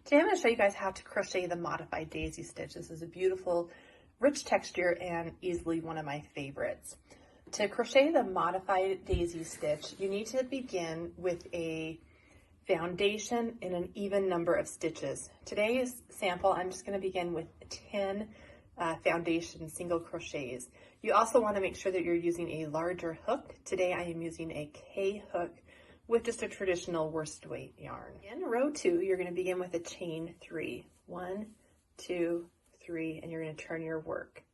Today I'm going to show you guys how to crochet the modified daisy stitch. This is a beautiful, rich texture and easily one of my favorites. To crochet the modified daisy stitch, you need to begin with a foundation and an even number of stitches. Today's sample, I'm just going to begin with 10 foundation single crochets. You also want to make sure that you're using a larger hook. Today I am using a K hook with just a traditional worsted weight yarn. In row 2, you're going to begin with a chain 3. 1, 2, 3, and you're going to turn your work.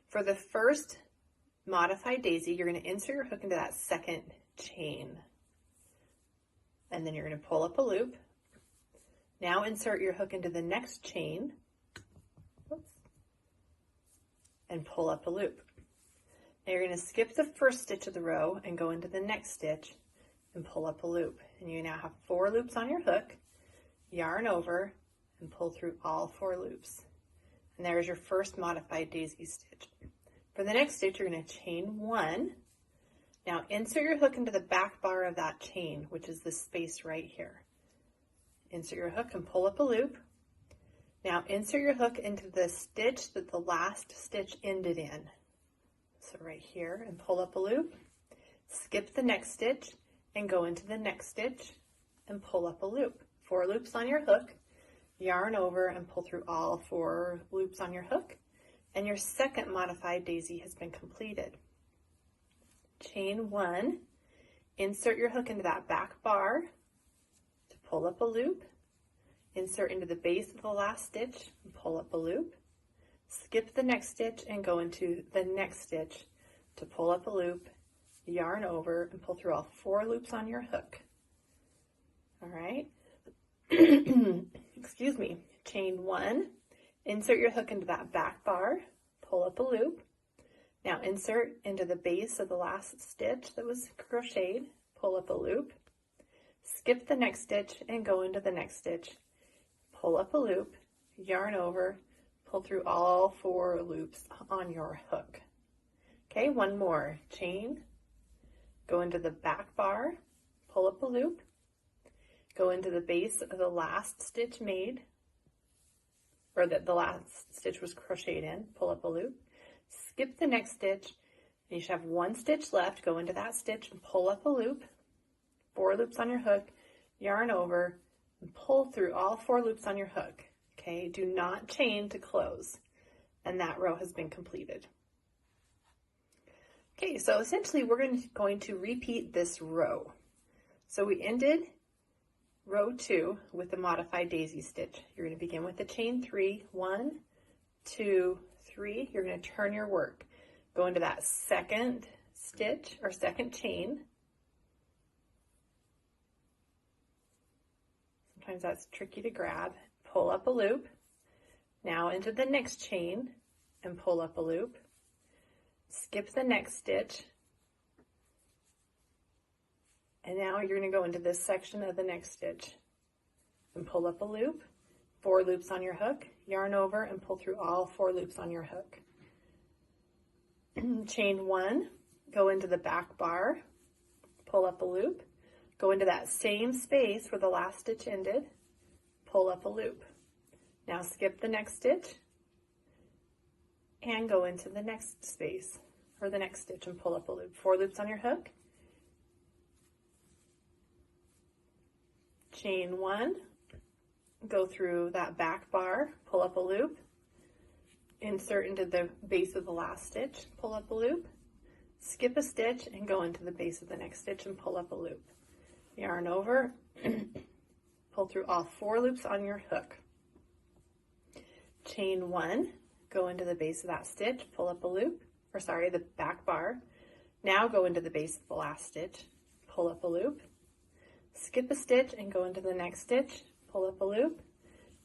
For the first modified daisy, you're going to insert your hook into that second chain. And then you're going to pull up a loop. Now insert your hook into the next chain. Oops, and pull up a loop. Now you're going to skip the first stitch of the row and go into the next stitch and pull up a loop. And you now have 4 loops on your hook, yarn over, and pull through all 4 loops. And there's your first modified daisy stitch. For the next stitch, you're going to chain 1. Now insert your hook into the back bar of that chain, which is this space right here. Insert your hook and pull up a loop. Now insert your hook into the stitch that the last stitch ended in. So right here, and pull up a loop. Skip the next stitch and go into the next stitch and pull up a loop. 4 loops on your hook, yarn over and pull through all 4 loops on your hook, and your second modified daisy has been completed. Chain 1, insert your hook into that back bar to pull up a loop, insert into the base of the last stitch and pull up a loop, skip the next stitch and go into the next stitch to pull up a loop, yarn over and pull through all 4 loops on your hook. All right, excuse me, chain 1, insert your hook into that back bar, pull up a loop. Now insert into the base of the last stitch that was crocheted, pull up a loop, skip the next stitch and go into the next stitch, pull up a loop, yarn over, pull through all 4 loops on your hook. Okay, one more, chain, go into the back bar, pull up a loop, go into the base of the last stitch made, or that the last stitch was crocheted in, pull up a loop, skip the next stitch, and you should have 1 stitch left, go into that stitch and pull up a loop, 4 loops on your hook, yarn over, and pull through all 4 loops on your hook. Okay, do not chain to close, and that row has been completed. Okay, so essentially we're going to repeat this row. So we ended row 2 with the modified daisy stitch. You're going to begin with the chain 3, 1, 2, 3. You're going to turn your work. Go into that second stitch or second chain. Sometimes that's tricky to grab. Pull up a loop. Now into the next chain and pull up a loop. Skip the next stitch, and now you're going to go into this section of the next stitch and pull up a loop, 4 loops on your hook, yarn over and pull through all 4 loops on your hook. Chain 1, go into the back bar, pull up a loop, go into that same space where the last stitch ended, pull up a loop. Now skip the next stitch and go into the next space or the next stitch and pull up a loop. 4 loops on your hook. Chain 1, go through that back bar, pull up a loop, insert into the base of the last stitch, pull up a loop, skip a stitch and go into the base of the next stitch and pull up a loop. Yarn over, pull through all 4 loops on your hook. Chain 1, go into the base of that stitch, pull up a loop, or sorry, the back bar. Now go into the base of the last stitch, pull up a loop, skip a stitch and go into the next stitch, pull up a loop,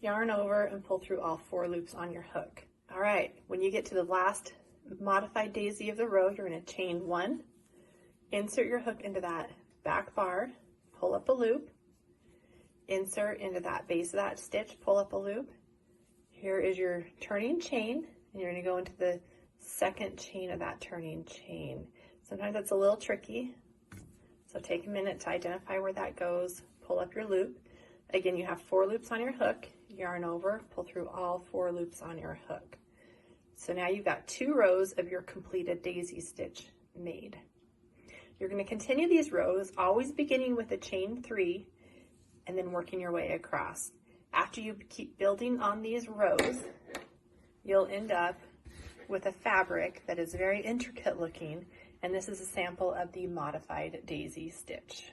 yarn over and pull through all 4 loops on your hook. All right, when you get to the last modified daisy of the row, you're going to chain 1, insert your hook into that back bar, pull up a loop, insert into that base of that stitch, pull up a loop. Here is your turning chain, and you're going to go into the second chain of that turning chain. Sometimes that's a little tricky, so take a minute to identify where that goes, pull up your loop. Again, you have 4 loops on your hook, yarn over, pull through all 4 loops on your hook. So now you've got 2 rows of your completed daisy stitch made. You're going to continue these rows, always beginning with a chain 3 and then working your way across. After you keep building on these rows, you'll end up with a fabric that is very intricate looking, and this is a sample of the modified daisy stitch.